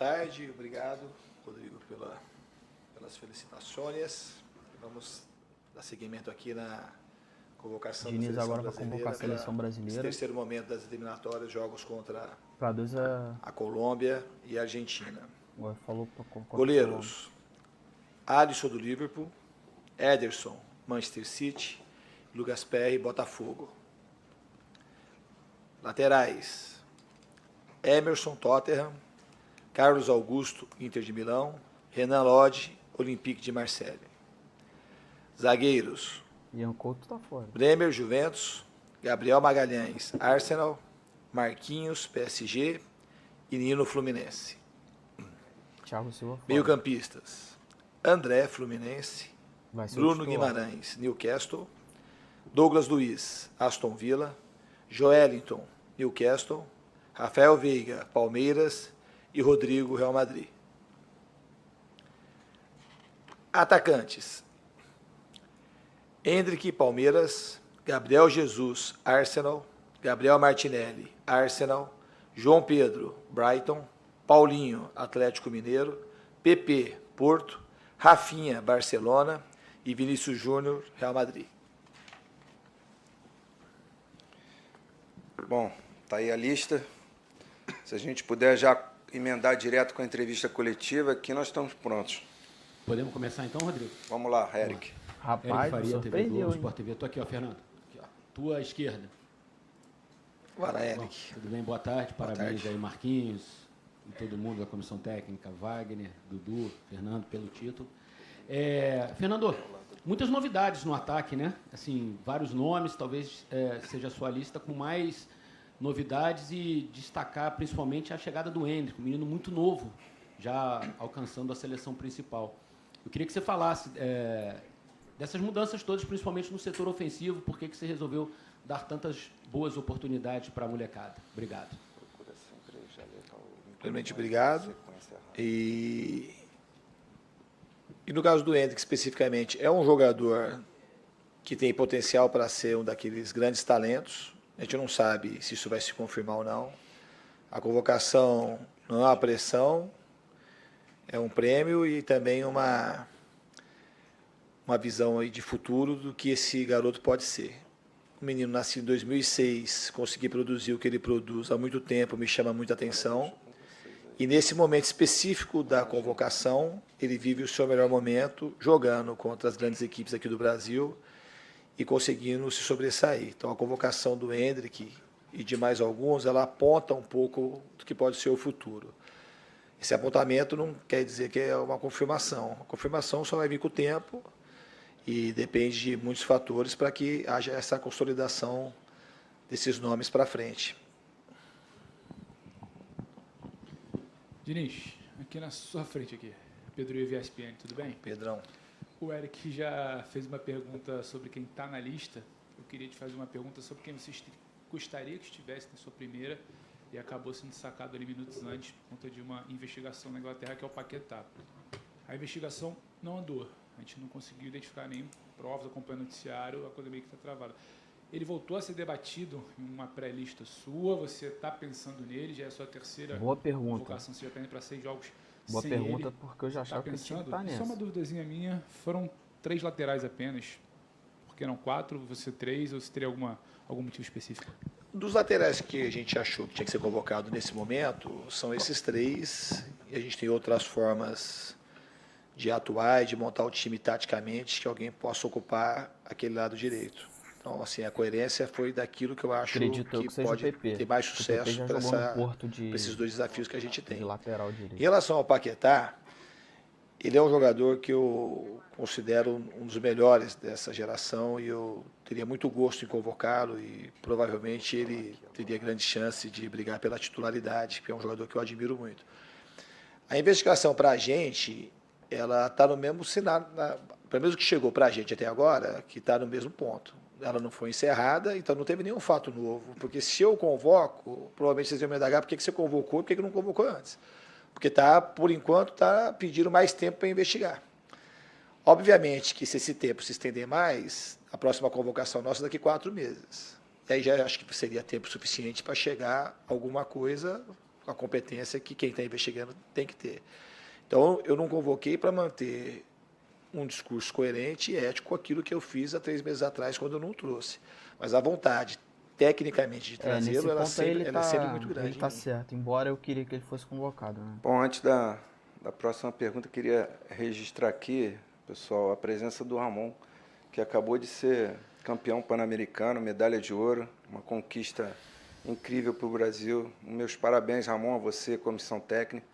Tarde, obrigado, Rodrigo, pelas felicitações. Vamos dar seguimento aqui na convocação Diniz da agora para convocar a seleção brasileira. Esse terceiro momento das eliminatórias, jogos contra a Colômbia e a Argentina. Falou pra Goleiros: Alisson do Liverpool, Ederson, Manchester City, Lucas Perry, Botafogo. Laterais: Emerson, Tottenham, Carlos Augusto, Inter de Milão, Renan Lodge, Olympique de Marseille. Zagueiros: Ian Couto tá fora. Bremer, Juventus, Gabriel Magalhães, Arsenal, Marquinhos, PSG e Nino, Fluminense. Thiago Silva fora. Meio-campistas: André, Fluminense, Bruno Guimarães, Newcastle, Douglas Luiz, Aston Villa, Joelinton, Newcastle, Rafael Veiga, Palmeiras e Rodrigo, Real Madrid. Atacantes: Endrick, Palmeiras, Gabriel Jesus, Arsenal, Gabriel Martinelli, Arsenal, João Pedro, Brighton, Paulinho, Atlético Mineiro, PP, Porto, Rafinha, Barcelona e Vinícius Júnior, Real Madrid. Bom, tá aí a lista. Se a gente puder já emendar direto com a entrevista coletiva, aqui nós estamos prontos. Podemos começar então, Rodrigo? Vamos lá, Eric. Rapaz, Eric Faria, TV Globo, hein? Sport TV. Tô aqui, ó, Fernando. Aqui, ó. Tua esquerda. Bora, Eric. Bom, tudo bem? Boa tarde. Boa Parabéns tarde. aí, Marquinhos e todo mundo da comissão técnica, Wagner, Dudu, Fernando, pelo título. Fernando, muitas novidades no ataque, né? Assim, vários nomes, talvez seja a sua lista com mais novidades e destacar principalmente a chegada do Endrick, um menino muito novo, já alcançando a seleção principal. Eu queria que você falasse dessas mudanças todas, principalmente no setor ofensivo, por que você resolveu dar tantas boas oportunidades para a molecada. Obrigado. Primeiramente, obrigado. E no caso do Endrick, especificamente, é um jogador que tem potencial para ser um daqueles grandes talentos. A gente não sabe se isso vai se confirmar ou não. A convocação não é uma pressão, é um prêmio e também uma visão aí de futuro do que esse garoto pode ser. Um menino nascido em 2006, conseguir produzir o que ele produz há muito tempo me chama muita atenção. E nesse momento específico da convocação, ele vive o seu melhor momento jogando contra as grandes equipes aqui do Brasil e conseguindo se sobressair. Então a convocação do Endrick e de mais alguns, ela aponta um pouco do que pode ser o futuro. Esse apontamento não quer dizer que é uma confirmação. A confirmação só vai vir com o tempo e depende de muitos fatores para que haja essa consolidação desses nomes para frente. Diniz, aqui na sua frente, Pedro Ivo, ESPN, tudo bem? Pedrão. O Eric já fez uma pergunta sobre quem está na lista. Eu queria te fazer uma pergunta sobre quem você gostaria que estivesse na sua primeira e acabou sendo sacado ali minutos antes por conta de uma investigação na Inglaterra, que é o Paquetá. A investigação não andou. A gente não conseguiu identificar nem provas, acompanhando o noticiário, a coisa meio que está travada. Ele voltou a ser debatido em uma pré-lista sua, você está pensando nele, já é a sua terceira convocação, você já está indo para 6 jogos Boa sem pergunta, ele. porque eu já achava que ele tinha que estar nessa. Só uma duvidazinha minha, foram 3 laterais apenas, por que não 4, você 3, ou se teria algum motivo específico? Dos laterais que a gente achou que tinha que ser convocado nesse momento, são esses 3, e a gente tem outras formas de atuar e de montar o time taticamente que alguém possa ocupar aquele lado direito. Então, assim, a coerência foi daquilo que eu acho que pode ter mais sucesso para esses 2 desafios que a gente tem. Em relação ao Paquetá, ele é um jogador que eu considero um dos melhores dessa geração e eu teria muito gosto em convocá-lo e provavelmente ele teria grande chance de brigar pela titularidade, porque é um jogador que eu admiro muito. A investigação para a gente, ela está no mesmo cenário, pelo menos que chegou para a gente até agora, que está no mesmo ponto. Ela não foi encerrada, então não teve nenhum fato novo, porque se eu convoco, provavelmente vocês iam me indagar por que você convocou e por que não convocou antes. Porque, por enquanto, está pedindo mais tempo para investigar. Obviamente que se esse tempo se estender mais, a próxima convocação nossa é daqui 4 meses. E aí já acho que seria tempo suficiente para chegar a alguma coisa com a competência que quem está investigando tem que ter. Então, eu não convoquei para manter um discurso coerente e ético com aquilo que eu fiz há 3 meses atrás, quando eu não trouxe. Mas a vontade, tecnicamente, de trazê-lo, ela é sempre muito grande. Ele está certo, embora eu queria que ele fosse convocado. Né? Bom, antes da próxima pergunta, eu queria registrar aqui, pessoal, a presença do Ramon, que acabou de ser campeão pan-americano, medalha de ouro, uma conquista incrível para o Brasil. Meus parabéns, Ramon, a você, comissão técnica,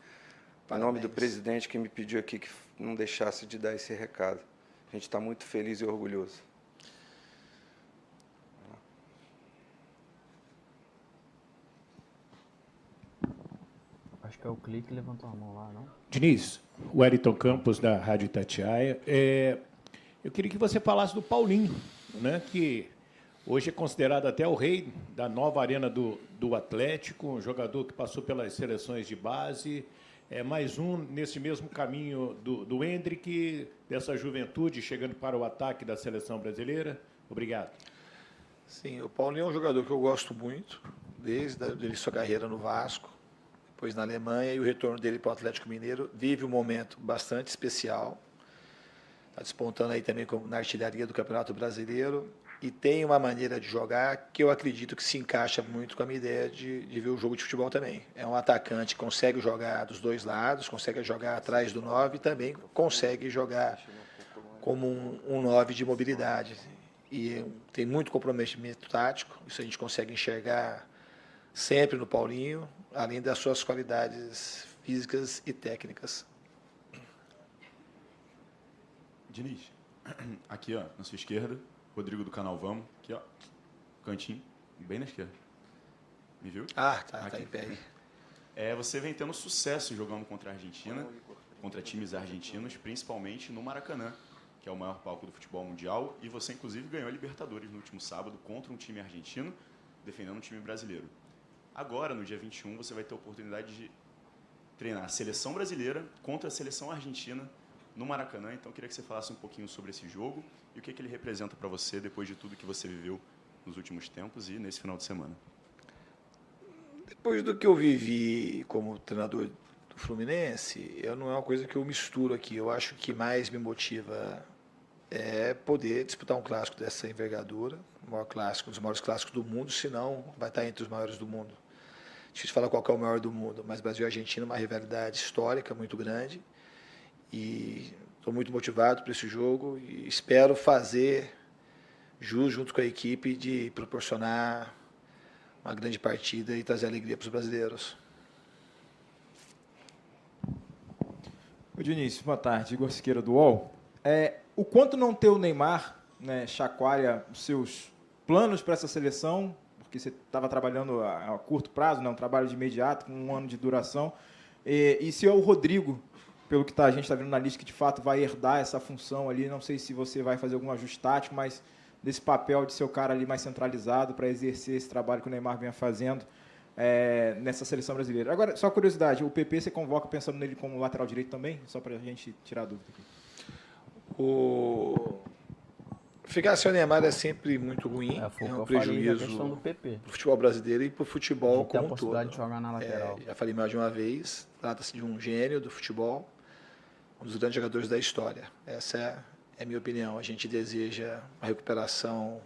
em nome do presidente que me pediu aqui que não deixasse de dar esse recado. A gente está muito feliz e orgulhoso. Acho que é o Clique que levantou a mão lá, não? Diniz, o Wellington Campos, da Rádio Itatiaia. Eu queria que você falasse do Paulinho, né, que hoje é considerado até o rei da nova arena do Atlético, um jogador que passou pelas seleções de base, mais um nesse mesmo caminho do Hendrick, dessa juventude chegando para o ataque da seleção brasileira. Obrigado. Sim, o Paulinho é um jogador que eu gosto muito, desde sua carreira no Vasco, depois na Alemanha, e o retorno dele para o Atlético Mineiro. Vive um momento bastante especial, está despontando aí também na artilharia do Campeonato Brasileiro, e tem uma maneira de jogar que eu acredito que se encaixa muito com a minha ideia de ver o jogo de futebol também. É um atacante que consegue jogar dos dois lados, consegue jogar atrás do 9 e também consegue jogar como um 9 de mobilidade. E tem muito comprometimento tático, isso a gente consegue enxergar sempre no Paulinho, além das suas qualidades físicas e técnicas. Diniz, aqui ó, na sua esquerda, Rodrigo do canal Vamos, aqui ó, cantinho, bem na esquerda. Me viu? Tá em pé aí. Você vem tendo sucesso jogando contra a Argentina, contra times argentinos, principalmente no Maracanã, que é o maior palco do futebol mundial, e você inclusive ganhou a Libertadores no último sábado contra um time argentino, defendendo um time brasileiro. Agora, no dia 21, você vai ter a oportunidade de treinar a seleção brasileira contra a seleção argentina no Maracanã. Então, eu queria que você falasse um pouquinho sobre esse jogo e o que ele representa para você depois de tudo que você viveu nos últimos tempos e nesse final de semana. Depois do que eu vivi como treinador do Fluminense, não é uma coisa que eu misturo aqui. Eu acho que mais me motiva é poder disputar um clássico dessa envergadura, o maior clássico, um dos maiores clássicos do mundo, se não vai estar entre os maiores do mundo. Difícil falar qual é o maior do mundo, mas Brasil e Argentina é uma rivalidade histórica muito grande e estou muito motivado para esse jogo e espero fazer jus junto com a equipe de proporcionar uma grande partida e trazer alegria para os brasileiros. Ô Diniz, boa tarde. Igor Siqueira do UOL. O quanto não ter o Neymar, né, chacoalha os seus planos para essa seleção, porque você estava trabalhando a curto prazo, né, um trabalho de imediato, com 1 ano de duração, e se é o Rodrigo, pelo que a gente está vendo na lista, que de fato vai herdar essa função ali, não sei se você vai fazer algum ajuste tático, mas desse papel de ser o cara ali mais centralizado para exercer esse trabalho que o Neymar vinha fazendo nessa seleção brasileira. Agora, só curiosidade, o PP você convoca pensando nele como lateral direito também? Só para a gente tirar a dúvida aqui. Ficar sem o Neymar é sempre muito ruim, é um prejuízo para o futebol brasileiro e para o futebol como um todo. A possibilidade de jogar na lateral. Já falei mais de uma vez, trata-se de um gênio do futebol, um dos grandes jogadores da história. Essa é a minha opinião. A gente deseja uma recuperação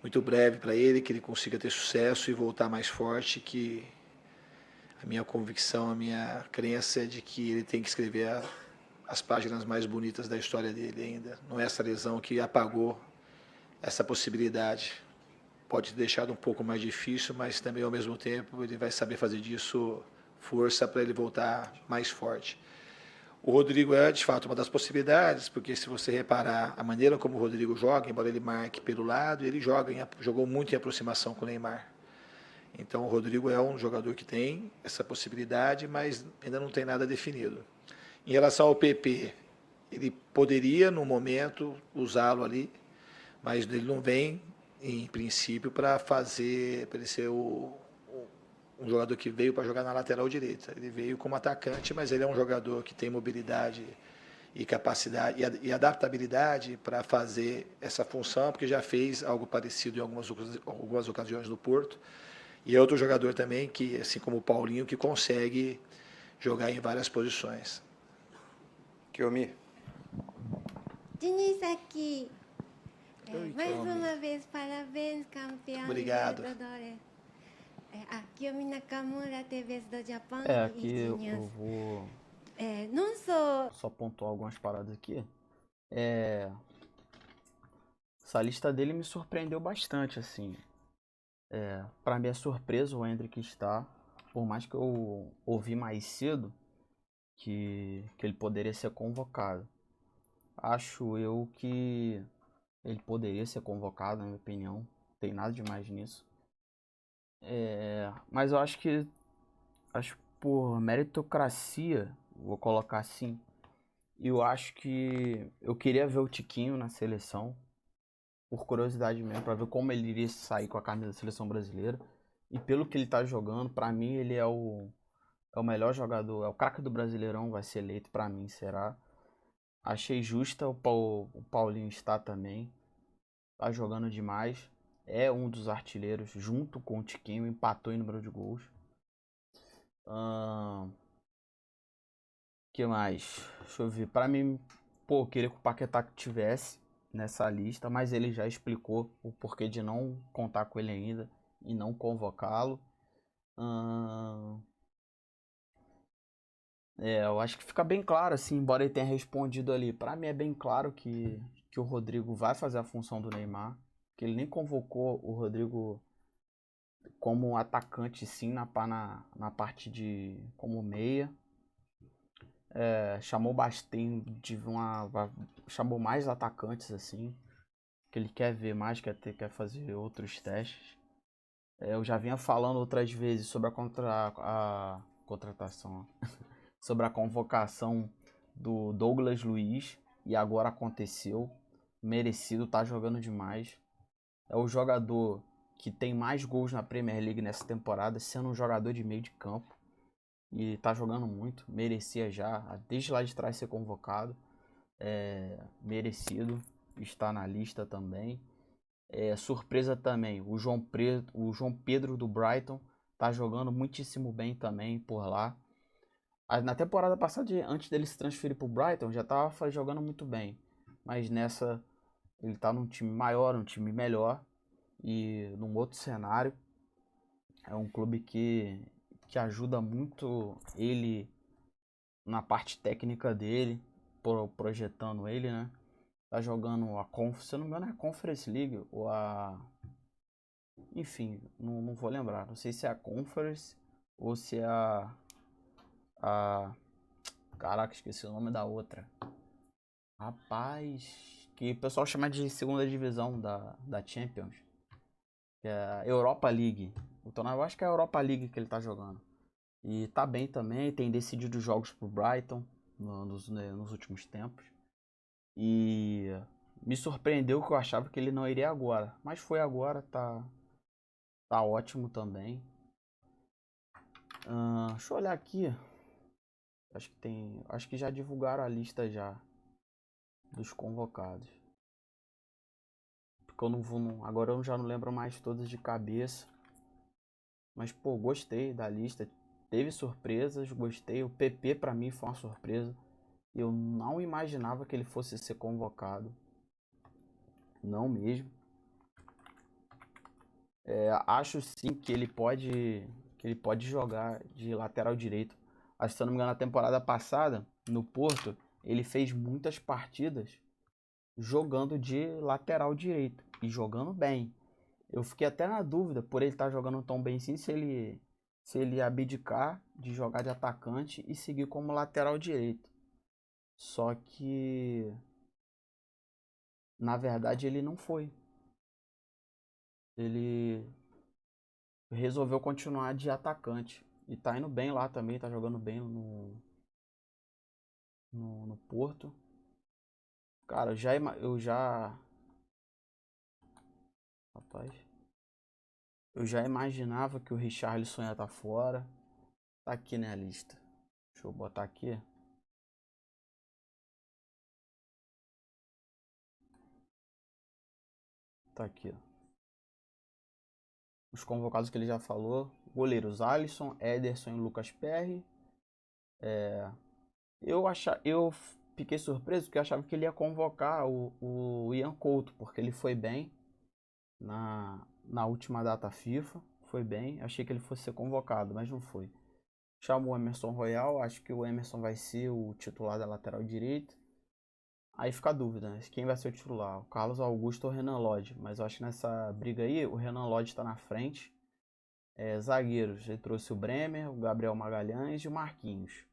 muito breve para ele, que ele consiga ter sucesso e voltar mais forte, que a minha convicção, a minha crença é de que ele tem que escrever as páginas mais bonitas da história dele ainda. Não é essa lesão que apagou essa possibilidade. Pode ter deixado um pouco mais difícil, mas também, ao mesmo tempo, ele vai saber fazer disso força para ele voltar mais forte. O Rodrigo é, de fato, uma das possibilidades, porque se você reparar a maneira como o Rodrigo joga, embora ele marque pelo lado, ele jogou muito em aproximação com o Neymar. Então, o Rodrigo é um jogador que tem essa possibilidade, mas ainda não tem nada definido. Em relação ao PP, ele poderia, no momento, usá-lo ali, mas ele não vem, em princípio, para ele ser um jogador que veio para jogar na lateral direita. Ele veio como atacante, mas ele é um jogador que tem mobilidade e capacidade e adaptabilidade para fazer essa função, porque já fez algo parecido em algumas ocasiões no Porto. E é outro jogador também que, assim como o Paulinho, que consegue jogar em várias posições. Kiyomi. Diniz aqui. Mais uma vez, parabéns, campeão. Obrigado. Libertadores. Kiyomi Nakamura, TV do Japão. Aqui eu vou Não sou. só pontuar algumas paradas aqui. Essa lista dele me surpreendeu bastante, assim. Pra mim é surpresa o Endrick estar. Por mais que eu ouvi mais cedo que ele poderia ser convocado. Acho eu que ele poderia ser convocado, na minha opinião. Não tem nada demais nisso. Mas eu acho que por meritocracia, vou colocar assim, eu acho que eu queria ver o Tiquinho na seleção, por curiosidade mesmo, para ver como ele iria sair com a camisa da seleção brasileira. E pelo que ele tá jogando, para mim ele é o melhor jogador, é o craque do Brasileirão, vai ser eleito, para mim será. Achei justa o Paulinho estar também, tá jogando demais. É um dos artilheiros, junto com o Tiquinho, empatou em número de gols. Que mais? Deixa eu ver. Pra mim, eu queria que o Paquetá tivesse nessa lista, mas ele já explicou o porquê de não contar com ele ainda e não convocá-lo. Eu acho que fica bem claro, assim, embora ele tenha respondido ali. Pra mim é bem claro que o Rodrigo vai fazer a função do Neymar, que ele nem convocou o Rodrigo como atacante, sim, na parte de como meia. Chamou bastante chamou mais atacantes, assim, que ele quer ver mais, quer fazer outros testes. Eu já vinha falando outras vezes sobre a contratação, sobre a convocação do Douglas Luiz, e agora aconteceu. Merecido, tá jogando demais. É o jogador que tem mais gols na Premier League nessa temporada, sendo um jogador de meio de campo. E tá jogando muito, merecia já, desde lá de trás ser convocado. Merecido, está na lista também. Surpresa também, o João Pedro do Brighton tá jogando muitíssimo bem também por lá. Na temporada passada, antes dele se transferir pro Brighton, já tava jogando muito bem. Mas nessa, ele tá num time maior, um time melhor e num outro cenário. É um clube que ajuda muito ele na parte técnica dele, projetando ele, né? Tá jogando se eu não me engano é a Conference League ou enfim, não vou lembrar. Não sei se é a Conference ou se é caraca, esqueci o nome da outra. Rapaz, que o pessoal chama de segunda divisão da Champions. Que é a Europa League. Então eu acho que é a Europa League que ele tá jogando. E tá bem também, tem decidido jogos pro Brighton nos últimos tempos. E me surpreendeu que eu achava que ele não iria agora. Mas foi agora, tá ótimo também. Deixa eu olhar aqui. Acho que já divulgaram a lista já dos convocados. Porque eu não vou. Agora eu já não lembro mais todas de cabeça. Mas, pô, gostei da lista. Teve surpresas, gostei. O PP pra mim foi uma surpresa. Eu não imaginava que ele fosse ser convocado. Não mesmo. Acho sim que ele pode jogar de lateral direito. Acho que, se eu não me engano, na temporada passada, no Porto, ele fez muitas partidas jogando de lateral direito. E jogando bem. Eu fiquei até na dúvida, por ele estar jogando tão bem sim, se ele abdicar de jogar de atacante e seguir como lateral direito. Só que, na verdade, ele não foi. Ele resolveu continuar de atacante. E tá indo bem lá também, tá jogando bem no Porto. Cara, rapaz, eu já imaginava que o Richarlison ia estar fora. Tá aqui na lista. Deixa eu botar aqui. Tá aqui, ó. os convocados que ele já falou. Goleiros Alisson, Ederson e Lucas Perry. Eu fiquei surpreso porque eu achava que ele ia convocar o Ian Couto, porque ele foi bem na última data FIFA. Foi bem, achei que ele fosse ser convocado, mas não foi. Chamou o Emerson Royal, acho que o Emerson vai ser o titular da lateral direita. Aí fica a dúvida, né? Quem vai ser o titular? O Carlos Augusto ou o Renan Lodge? Mas eu acho que nessa briga aí, o Renan Lodge está na frente. Zagueiros, ele trouxe o Bremer, o Gabriel Magalhães e o Marquinhos.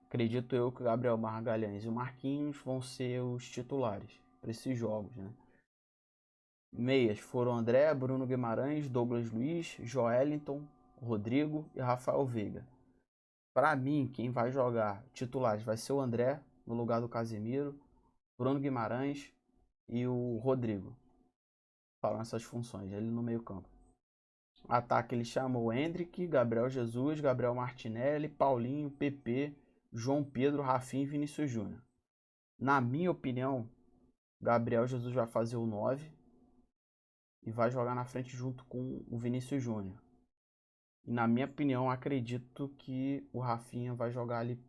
Acredito eu que o Gabriel Magalhães e o Marquinhos vão ser os titulares para esses jogos, né? Meias foram André, Bruno Guimarães, Douglas Luiz, Joelinton, Rodrigo e Rafael Veiga. Para mim, quem vai jogar titulares vai ser o André, no lugar do Casemiro, Bruno Guimarães e o Rodrigo. Falam essas funções, ele no meio campo. Ataque ele chama o Hendrick, Gabriel Jesus, Gabriel Martinelli, Paulinho, PP, João Pedro, Rafinha e Vinícius Júnior. Na minha opinião, Gabriel Jesus vai fazer o 9 e vai jogar na frente junto com o Vinícius Júnior. E na minha opinião, acredito que o Rafinha vai jogar ali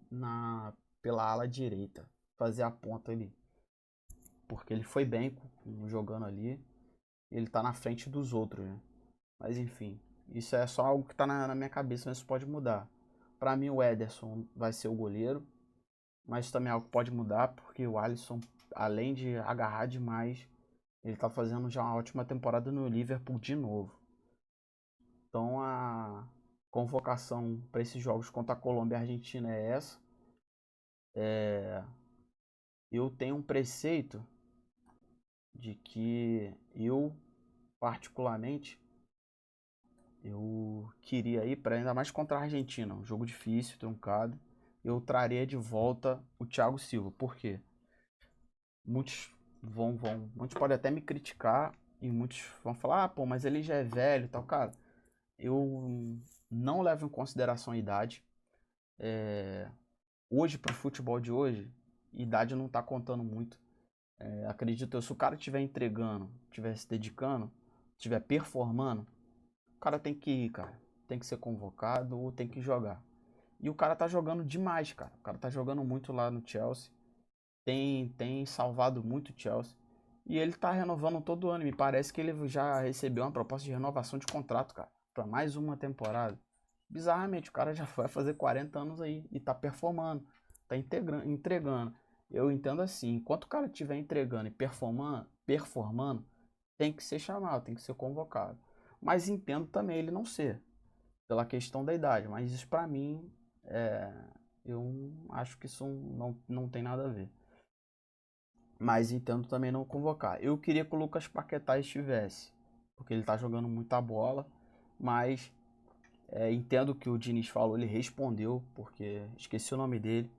pela ala direita, fazer a ponta ali. Porque ele foi bem jogando ali, ele tá na frente dos outros, né? Mas enfim, isso é só algo que tá na minha cabeça, mas isso pode mudar. Para mim o Ederson vai ser o goleiro, mas também é algo que pode mudar, porque o Alisson, além de agarrar demais, ele tá fazendo já uma ótima temporada no Liverpool de novo. Então a convocação para esses jogos contra a Colômbia e a Argentina é essa. Eu tenho um preceito de que eu, particularmente, eu queria ir para ainda mais contra a Argentina, um jogo difícil, truncado. Eu traria de volta o Thiago Silva. Por quê? Muitos podem até me criticar e muitos vão falar, pô, mas ele já é velho e tal, cara. Eu não levo em consideração a idade. Hoje, pro futebol de hoje, idade não tá contando muito. Acredito eu, se o cara estiver entregando, estiver se dedicando, estiver performando, o cara tem que ir, cara. Tem que ser convocado ou tem que jogar. E o cara tá jogando demais, cara. O cara tá jogando muito lá no Chelsea. Tem salvado muito o Chelsea. E ele tá renovando todo ano. Me parece que ele já recebeu uma proposta de renovação de contrato, cara. Pra mais uma temporada. Bizarramente, o cara já vai fazer 40 anos aí. E tá performando. Tá entregando. Eu entendo assim. Enquanto o cara estiver entregando e performando, tem que ser chamado, tem que ser convocado. Mas entendo também ele não ser. Pela questão da idade. Mas isso pra mim, eu acho que isso não tem nada a ver. Mas entendo também não convocar. Eu queria que o Lucas Paquetá estivesse, porque ele tá jogando muita bola, mas entendo que o Diniz falou, ele respondeu, porque esqueci o nome dele.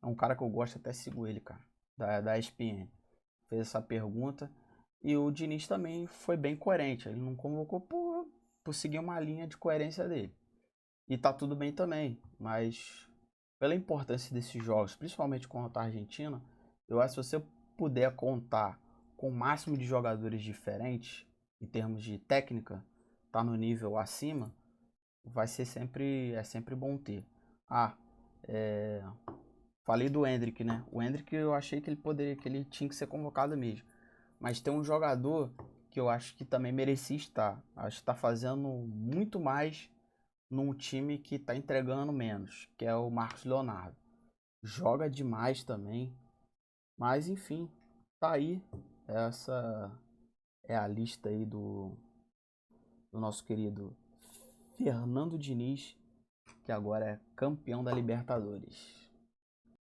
É um cara que eu gosto, até sigo ele, cara, da ESPN. Fez essa pergunta e o Diniz também foi bem coerente. Ele não convocou por seguir uma linha de coerência dele. E tá tudo bem também, mas pela importância desses jogos, principalmente contra a Argentina, eu acho que se você puder contar com o máximo de jogadores diferentes, em termos de técnica, tá no nível acima, vai ser sempre bom ter. Falei do Hendrick, né? O Hendrick eu achei que ele tinha que ser convocado mesmo. Mas tem um jogador que eu acho que também merecia estar. Acho que tá fazendo muito mais num time que tá entregando menos, que é o Marcos Leonardo. Joga demais também. Mas enfim, tá aí. Essa é a lista aí do nosso querido Fernando Diniz, que agora é campeão da Libertadores.